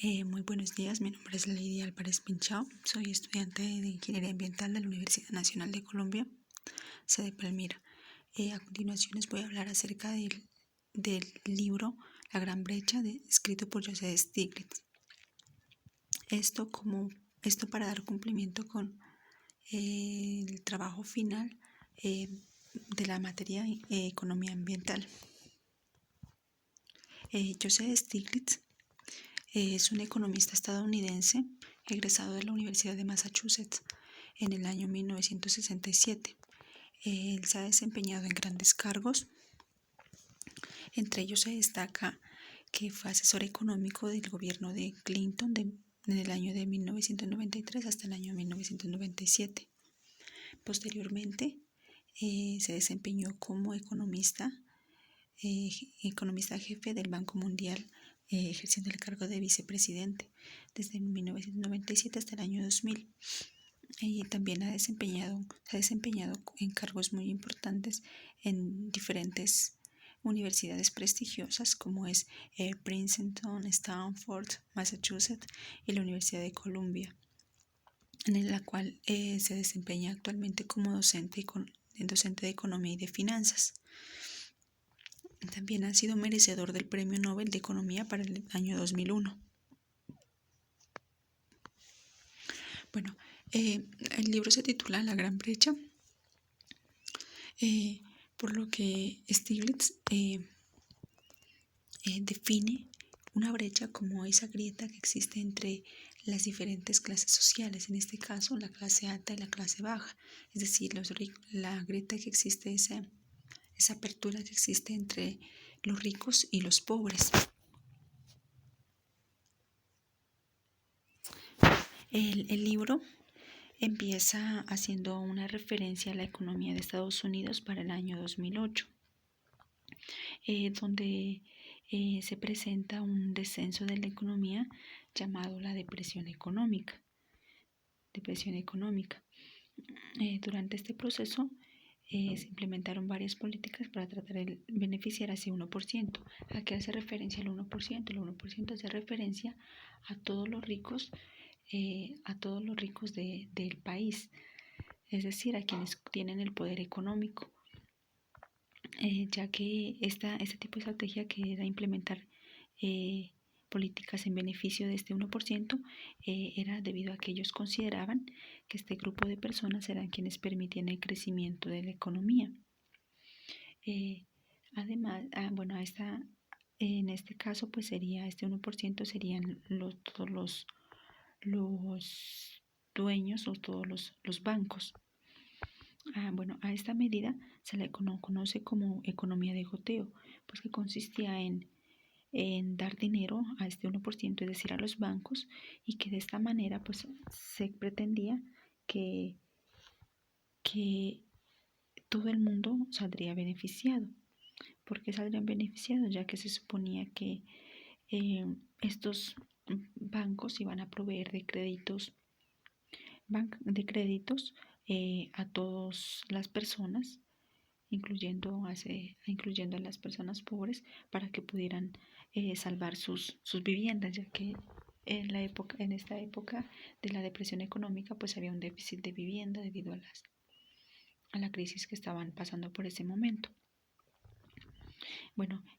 Muy buenos días, mi nombre es Lady Álvarez Pinchao, soy estudiante de Ingeniería Ambiental de la Universidad Nacional de Colombia, sede Palmira. A continuación les voy a hablar acerca del libro La Gran Brecha, escrito por Joseph Stiglitz. Esto para dar cumplimiento con el trabajo final de la materia Economía Ambiental. Joseph Stiglitz es un economista estadounidense egresado de la Universidad de Massachusetts en el año 1967. Él se ha desempeñado en grandes cargos. Entre ellos se destaca que fue asesor económico del gobierno de Clinton en el año de 1993 hasta el año 1997. Posteriormente se desempeñó como economista jefe del Banco Mundial, ejerciendo el cargo de vicepresidente desde 1997 hasta el año 2000. Y también se ha desempeñado en cargos muy importantes en diferentes universidades prestigiosas como es Princeton, Stanford, Massachusetts y la Universidad de Columbia, en la cual se desempeña actualmente como docente de Economía y de Finanzas. También ha sido merecedor del Premio Nobel de Economía para el año 2001. Bueno, el libro se titula La Gran Brecha, por lo que Stiglitz define una brecha como esa grieta que existe entre las diferentes clases sociales, en este caso la clase alta y la clase baja, es decir, la grieta que existe, esa apertura que existe entre los ricos y los pobres. El libro empieza haciendo una referencia a la economía de Estados Unidos para el año 2008, donde se presenta un descenso de la economía llamado la depresión económica. Durante este proceso se implementaron varias políticas para tratar de beneficiar a ese 1%. ¿A qué hace referencia el 1%? El 1% hace referencia a todos los ricos, del país, es decir, a quienes tienen el poder económico, ya que este tipo de estrategia, que era implementar políticas en beneficio de este 1%, era debido a que ellos consideraban que este grupo de personas eran quienes permitían el crecimiento de la economía. Además, en este caso, pues sería este 1% serían todos los dueños o todos los bancos. A esta medida se la conoce como economía de goteo, pues que consistía en dar dinero a este 1%, es decir, a los bancos, y que de esta manera pues se pretendía que todo el mundo saldría beneficiado. ¿Por qué saldrían beneficiados? Ya que se suponía que estos bancos iban a proveer de créditos a todas las personas, incluyendo a las personas pobres, para que pudieran salvar sus viviendas, ya que en esta época de la depresión económica pues había un déficit de vivienda debido a la crisis que estaban pasando por ese momento.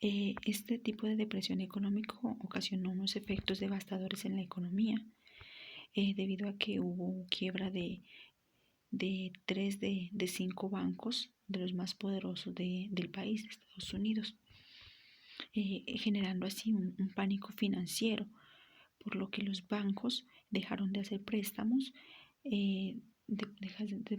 Este tipo de depresión económica ocasionó unos efectos devastadores en la economía, debido a que hubo quiebra de 3 de 5 bancos de los más poderosos del país, de Estados Unidos, generando así un pánico financiero, por lo que los bancos dejaron de hacer préstamos, de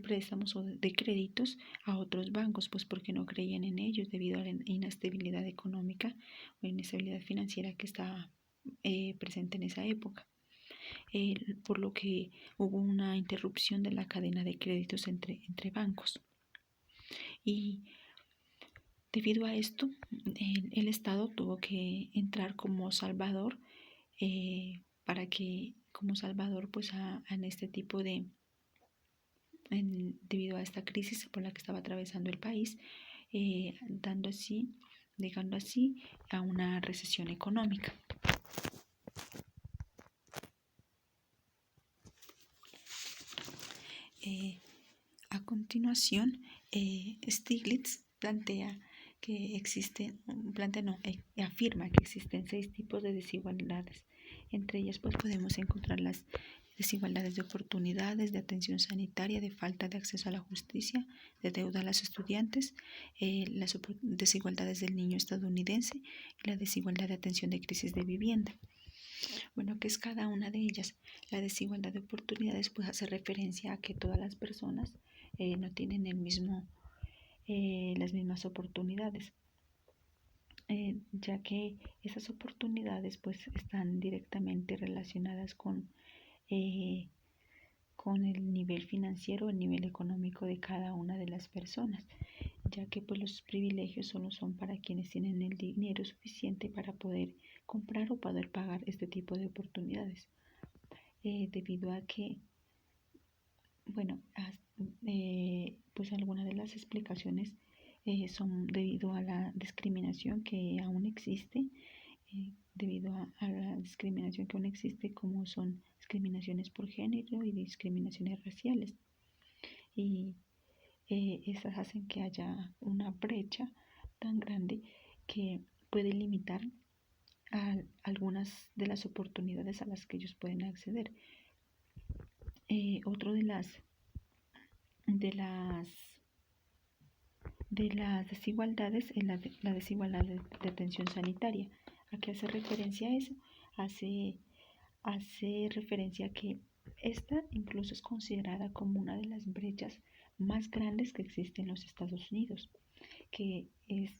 préstamos o de créditos a otros bancos, pues porque no creían en ellos debido a la inestabilidad económica o inestabilidad financiera que estaba presente en esa época. Por lo que hubo una interrupción de la cadena de créditos entre bancos. Y debido a esto, el Estado tuvo que entrar como salvador, pues en este tipo debido a esta crisis por la que estaba atravesando el país, llegando así a una recesión económica. A continuación, Stiglitz afirma que existen 6 tipos de desigualdades. Entre ellas pues podemos encontrar las desigualdades de oportunidades, de atención sanitaria, de falta de acceso a la justicia, de deuda a los estudiantes, las desigualdades del niño estadounidense y la desigualdad de atención de crisis de vivienda. Bueno, ¿qué es cada una de ellas? La desigualdad de oportunidades pues hace referencia a que todas las personas no tienen las mismas oportunidades, ya que esas oportunidades pues están directamente relacionadas con el nivel financiero, el nivel económico de cada una de las personas, ya que pues los privilegios solo son para quienes tienen el dinero suficiente para poder comprar o poder pagar este tipo de oportunidades, debido a que, bueno, pues algunas de las explicaciones son debido a la discriminación que aún existe, a la discriminación que aún existe, como son discriminaciones por género y discriminaciones raciales, y esas hacen que haya una brecha tan grande que puede limitar a algunas de las oportunidades a las que ellos pueden acceder. Otro de las desigualdades es la desigualdad de atención sanitaria. ¿A qué hace referencia a eso? Hace referencia a que esta incluso es considerada como una de las brechas más grandes que existen en los Estados Unidos, que es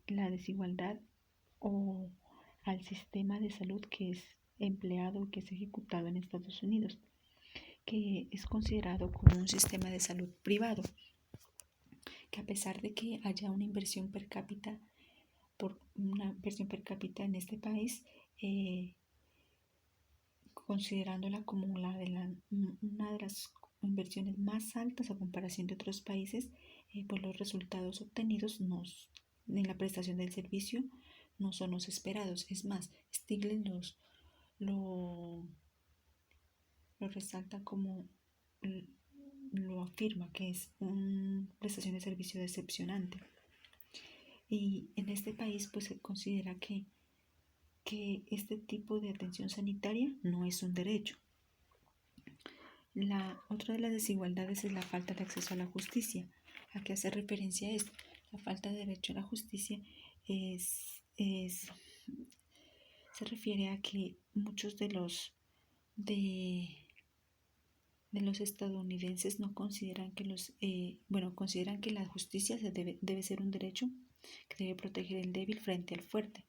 la desigualdad o al sistema de salud que es empleado, que es ejecutado en Estados Unidos, que es considerado como un sistema de salud privado, que a pesar de que haya una inversión per cápita en este país, considerándola como una de las inversiones más altas a comparación de otros países, pues los resultados obtenidos en la prestación del servicio no son los esperados. Es más, Stiglitz lo resalta como, lo afirma, que es una prestación de servicio decepcionante. Y en este país pues se considera que este tipo de atención sanitaria no es un derecho. Otra de las desigualdades es la falta de acceso a la justicia. ¿A qué hace referencia esto? La falta de derecho a la justicia se refiere a que muchos de los estadounidenses no consideran consideran que la justicia debe ser un derecho que debe proteger el débil frente al fuerte,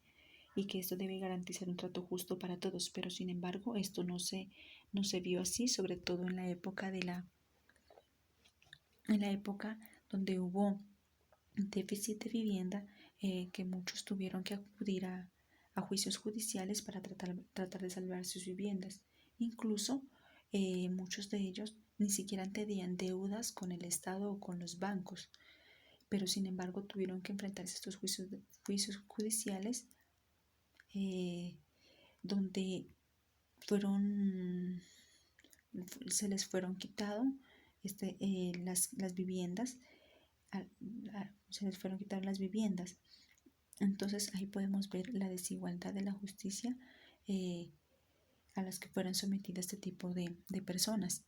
y que esto debe garantizar un trato justo para todos, pero sin embargo esto no se vio así, sobre todo en la época donde hubo déficit de vivienda, que muchos tuvieron que acudir a juicios judiciales para tratar de salvar sus viviendas. Incluso muchos de ellos ni siquiera tenían deudas con el Estado o con los bancos, pero sin embargo tuvieron que enfrentarse a estos juicios judiciales, donde se les fueron quitado las viviendas, se les fueron quitadas las viviendas. Entonces ahí podemos ver la desigualdad de la justicia a las que fueron sometidas este tipo de personas.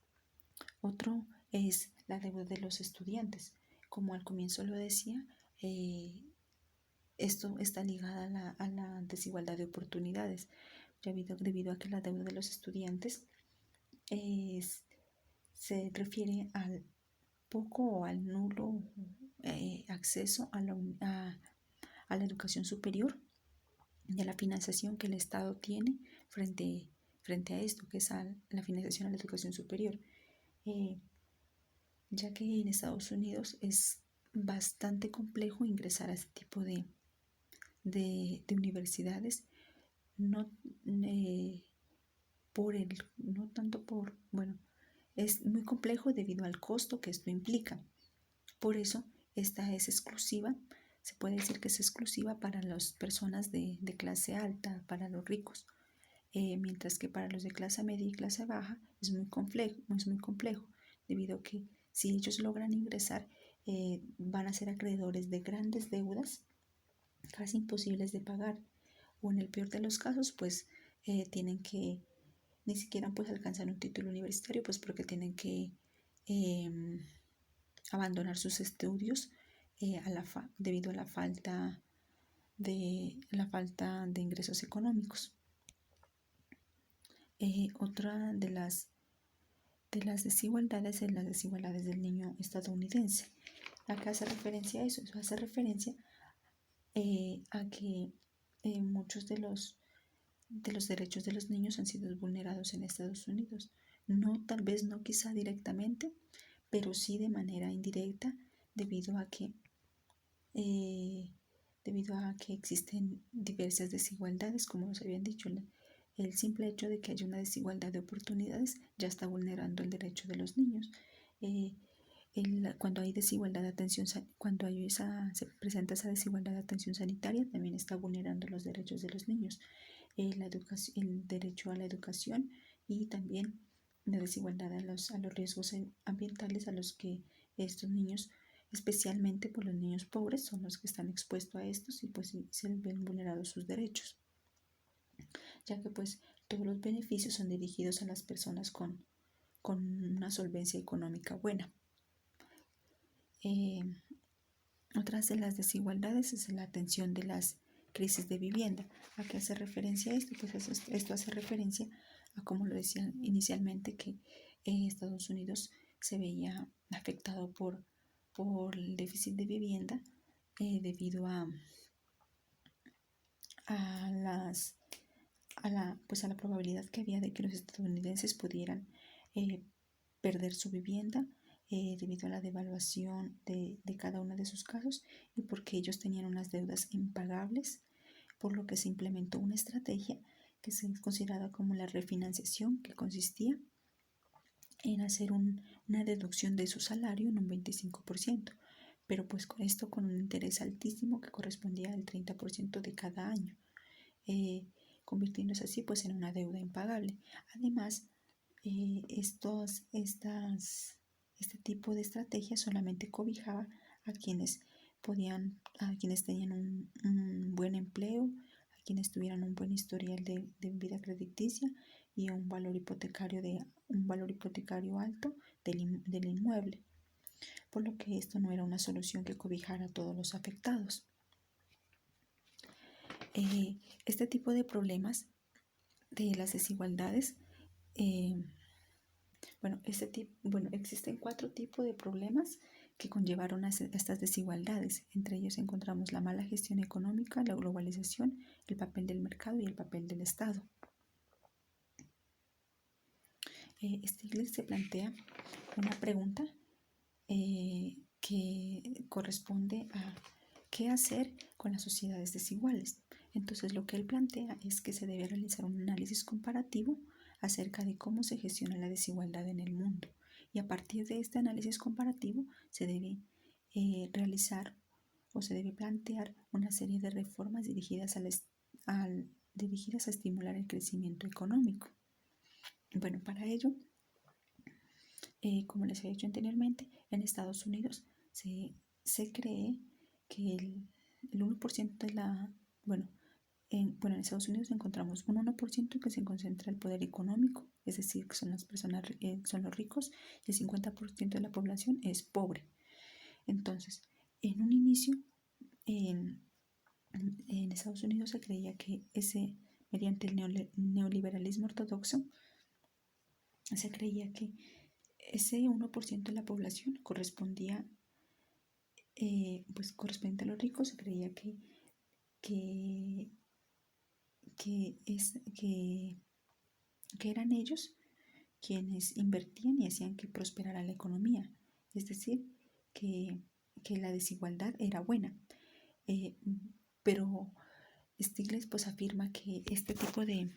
Otro es la deuda de los estudiantes. Como al comienzo lo decía, esto está ligada a la desigualdad de oportunidades, debido a que la deuda de los estudiantes se refiere al poco o al nulo acceso a la educación superior y a la financiación que el Estado tiene frente a esto, que es la financiación a la educación superior, ya que en Estados Unidos es bastante complejo ingresar a este tipo de universidades, es muy complejo debido al costo que esto implica. Por eso esta es exclusiva, se puede decir que es exclusiva para las personas de clase alta, para los ricos. mientras que para los de clase media y clase baja es muy complejo, debido a que si ellos logran ingresar, van a ser acreedores de grandes deudas casi imposibles de pagar, o en el peor de los casos, pues tienen que ni siquiera pues alcanzar un título universitario, pues porque tienen que abandonar sus estudios debido a la falta de ingresos económicos. Otra de las desigualdades es las desigualdades del niño estadounidense. ¿A qué hace referencia a eso? Eso hace referencia a que muchos de los derechos de los niños han sido vulnerados en Estados Unidos. No, tal vez no quizá directamente, pero sí de manera indirecta, debido a que existen diversas desigualdades, como nos habían dicho. El simple hecho de que haya una desigualdad de oportunidades ya está vulnerando el derecho de los niños. Cuando hay desigualdad de atención, cuando se presenta esa desigualdad de atención sanitaria, también está vulnerando los derechos de los niños, el derecho a la educación, y también la desigualdad a los riesgos ambientales a los que estos niños, especialmente por los niños pobres, son los que están expuestos a estos, y pues se ven vulnerados sus derechos, ya que pues todos los beneficios son dirigidos a las personas con una solvencia económica buena. Otras de las desigualdades es la atención de las crisis de vivienda. ¿A qué hace referencia esto? Pues esto hace referencia a, como lo decía inicialmente, que Estados Unidos se veía afectado por el déficit de vivienda debido a la probabilidad que había de que los estadounidenses pudieran perder su vivienda debido a la devaluación de cada uno de sus casos, y porque ellos tenían unas deudas impagables, por lo que se implementó una estrategia que se es considerada como la refinanciación, que consistía en hacer una deducción de su salario en un 25%, pero pues con esto con un interés altísimo que correspondía al 30% de cada año, convirtiéndose así pues en una deuda impagable. Además, este tipo de estrategia solamente cobijaba a quienes tenían un buen empleo, a quienes tuvieran un buen historial de vida crediticia y un valor hipotecario alto del inmueble, por lo que esto no era una solución que cobijara a todos los afectados. Este tipo de problemas de las desigualdades, existen 4 tipos de problemas que conllevaron a estas desigualdades. Entre ellos encontramos la mala gestión económica, la globalización, el papel del mercado y el papel del Estado. Stiglitz se plantea una pregunta que corresponde a qué hacer con las sociedades desiguales. Entonces, lo que él plantea es que se debe realizar un análisis comparativo acerca de cómo se gestiona la desigualdad en el mundo, y a partir de este análisis comparativo se debe realizar o se debe plantear una serie de reformas dirigidas a estimular el crecimiento económico. Bueno, para ello, como les he dicho anteriormente, en Estados Unidos se cree que el 1% de la... en Estados Unidos encontramos un 1% que se concentra el poder económico, es decir, que son las personas, son los ricos, y el 50% de la población es pobre. Entonces, en un inicio, en Estados Unidos se creía que mediante el neoliberalismo ortodoxo, se creía que ese 1% de la población correspondía, correspondiente a los ricos. Se creía que eran ellos quienes invertían y hacían que prosperara la economía, es decir, que la desigualdad era buena. Pero Stiglitz pues afirma que este tipo de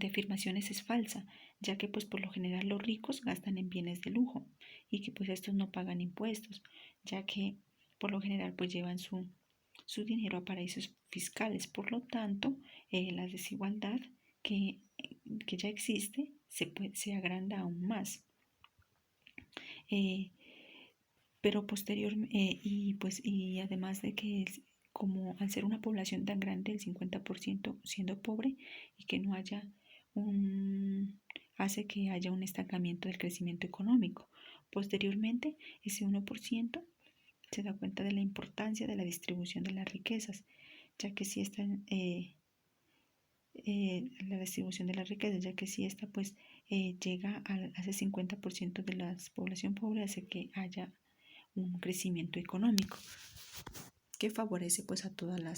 afirmaciones es falsa, ya que pues por lo general los ricos gastan en bienes de lujo, y que pues estos no pagan impuestos, ya que por lo general pues llevan su su dinero a paraísos fiscales. Por lo tanto, la desigualdad que ya existe se agranda aún más. Pero y además de que como al ser una población tan grande, el 50% siendo pobre y que no haya hace que haya un estancamiento del crecimiento económico. Posteriormente, ese 1% se da cuenta de la importancia de la distribución de las riquezas, ya que si esta la distribución de las riquezas, ya que si esta pues llega a ese 50% de la población pobre, hace que haya un crecimiento económico que favorece pues a toda la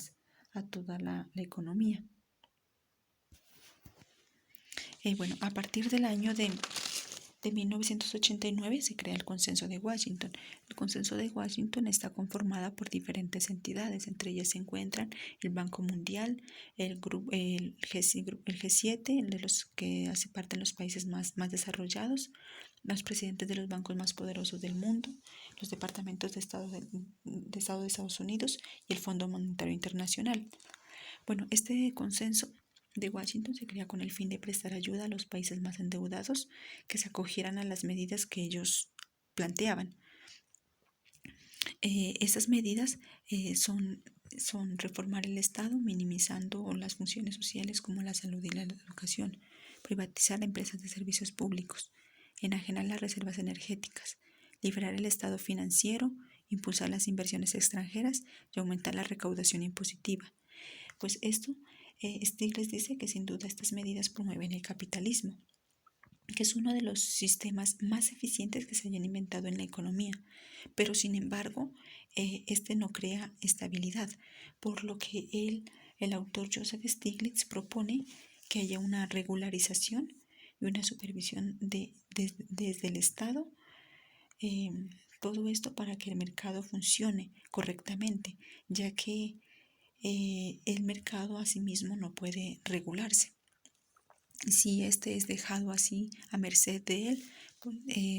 economía. Bueno, a partir del año de 1989 se crea el Consenso de Washington. El Consenso de Washington está conformada por diferentes entidades, entre ellas se encuentran el Banco Mundial, el G7, de los que hace parte de los países más desarrollados, los presidentes de los bancos más poderosos del mundo, los departamentos de Estado de Estados Unidos y el Fondo Monetario Internacional. Bueno, este consenso de Washington se crea con el fin de prestar ayuda a los países más endeudados que se acogieran a las medidas que ellos planteaban. Estas medidas son reformar el Estado, minimizando las funciones sociales como la salud y la educación, privatizar empresas de servicios públicos, enajenar las reservas energéticas, liberar el Estado financiero, impulsar las inversiones extranjeras y aumentar la recaudación impositiva. Pues esto, Stiglitz dice que sin duda estas medidas promueven el capitalismo, que es uno de los sistemas más eficientes que se hayan inventado en la economía, pero sin embargo, este no crea estabilidad, por lo que el autor Joseph Stiglitz propone que haya una regularización y una supervisión desde el Estado, todo esto para que el mercado funcione correctamente, ya que el mercado asimismo no puede regularse. Si este es dejado así a merced de él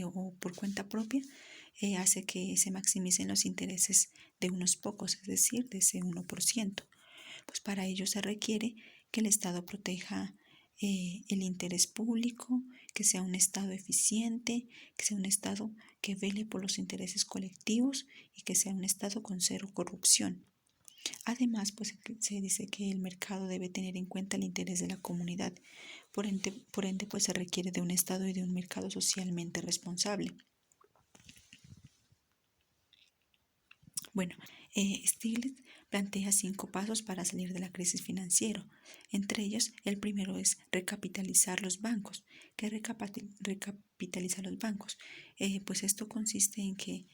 o por cuenta propia, hace que se maximicen los intereses de unos pocos, es decir, de ese 1%. Pues para ello se requiere que el Estado proteja el interés público, que sea un Estado eficiente, que sea un Estado que vele por los intereses colectivos y que sea un Estado con cero corrupción. Además, pues se dice que el mercado debe tener en cuenta el interés de la comunidad. Por ende, pues se requiere de un Estado y de un mercado socialmente responsable. Bueno, Stiglitz plantea 5 pasos para salir de la crisis financiera. Entre ellos, el primero es recapitalizar los bancos. ¿Qué recapitalizar los bancos? Pues esto consiste en que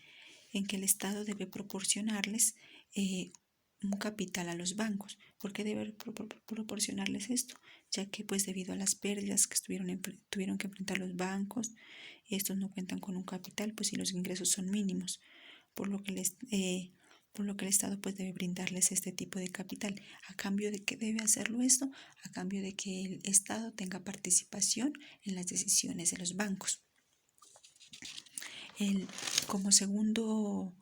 el Estado debe proporcionarles un capital a los bancos. ¿Por qué debe proporcionarles esto? Ya que pues debido a las pérdidas que tuvieron que enfrentar los bancos, estos no cuentan con un capital, pues si los ingresos son mínimos, por lo que el Estado pues debe brindarles este tipo de capital. ¿A cambio de qué debe hacerlo esto? A cambio de que el Estado tenga participación en las decisiones de los bancos. Como segundo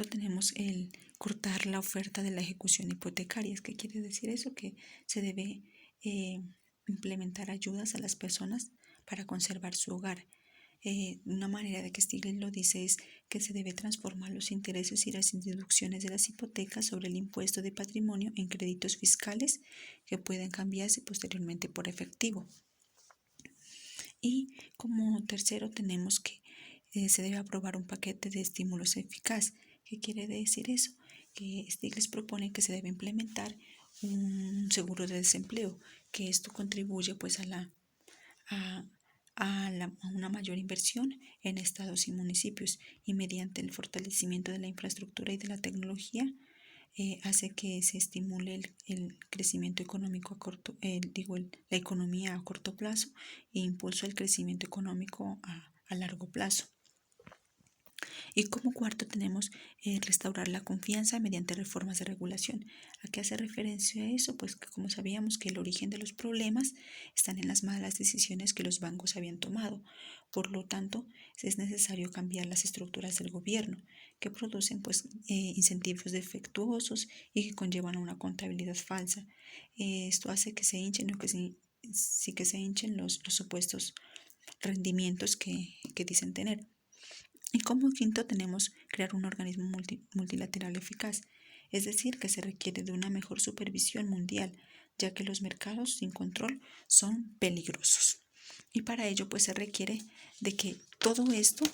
tenemos el cortar la oferta de la ejecución hipotecaria. ¿Qué quiere decir eso? Que se debe implementar ayudas a las personas para conservar su hogar. Una manera de que Stiglitz lo dice es que se debe transformar los intereses y las deducciones de las hipotecas sobre el impuesto de patrimonio en créditos fiscales que pueden cambiarse posteriormente por efectivo. Y como tercero tenemos que se debe aprobar un paquete de estímulos eficaz. ¿Qué quiere decir eso? Que Stiglitz propone que se debe implementar un seguro de desempleo, que esto contribuye pues a una mayor inversión en estados y municipios, y mediante el fortalecimiento de la infraestructura y de la tecnología hace que se estimule el crecimiento económico la economía a corto plazo e impulsa el crecimiento económico a largo plazo. Y como cuarto tenemos restaurar la confianza mediante reformas de regulación. ¿A qué hace referencia a eso? Pues que como sabíamos que el origen de los problemas están en las malas decisiones que los bancos habían tomado. Por lo tanto, es necesario cambiar las estructuras del gobierno que producen incentivos defectuosos y que conllevan a una contabilidad falsa. Esto hace que se hinchen que se hinchen los supuestos rendimientos que dicen tener. Y como quinto tenemos crear un organismo multilateral eficaz, es decir, que se requiere de una mejor supervisión mundial, ya que los mercados sin control son peligrosos. Y para ello se requiere de que todo esto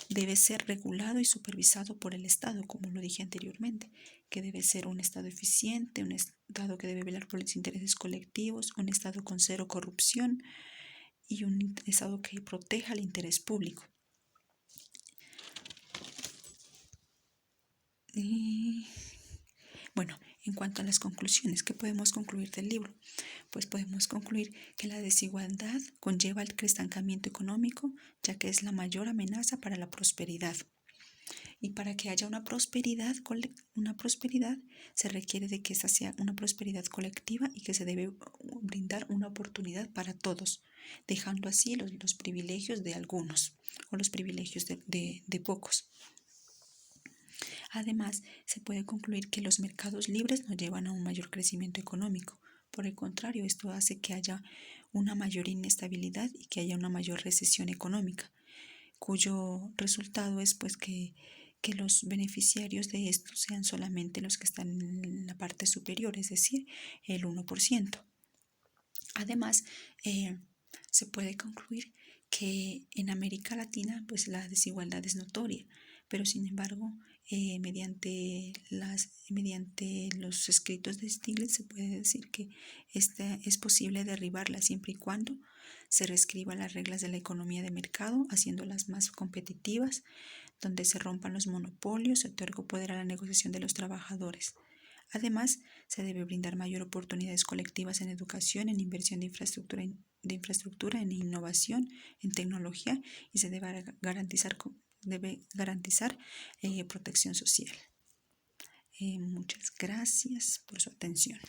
debe ser regulado y supervisado por el Estado, como lo dije anteriormente, que debe ser un Estado eficiente, un Estado que debe velar por los intereses colectivos, un Estado con cero corrupción y un Estado que proteja el interés público. Y bueno, en cuanto a las conclusiones, ¿qué podemos concluir del libro? Pues podemos concluir que la desigualdad conlleva el estancamiento económico, ya que es la mayor amenaza para la prosperidad. Y para que haya una prosperidad se requiere de que esa sea una prosperidad colectiva y que se debe brindar una oportunidad para todos, dejando así los privilegios de algunos o los privilegios de pocos. Además, se puede concluir que los mercados libres no llevan a un mayor crecimiento económico. Por el contrario, esto hace que haya una mayor inestabilidad y que haya una mayor recesión económica, cuyo resultado es que los beneficiarios de esto sean solamente los que están en la parte superior, es decir, el 1%. Además, se puede concluir que en América Latina la desigualdad es notoria, pero sin embargo mediante los escritos de Stiglitz se puede decir que es posible derribarla siempre y cuando se reescriban las reglas de la economía de mercado, haciéndolas más competitivas, donde se rompan los monopolios, se otorga poder a la negociación de los trabajadores. Además, se debe brindar mayor oportunidades colectivas en educación, en inversión de infraestructura, en innovación, en tecnología, y se debe garantizar protección social. Muchas gracias por su atención.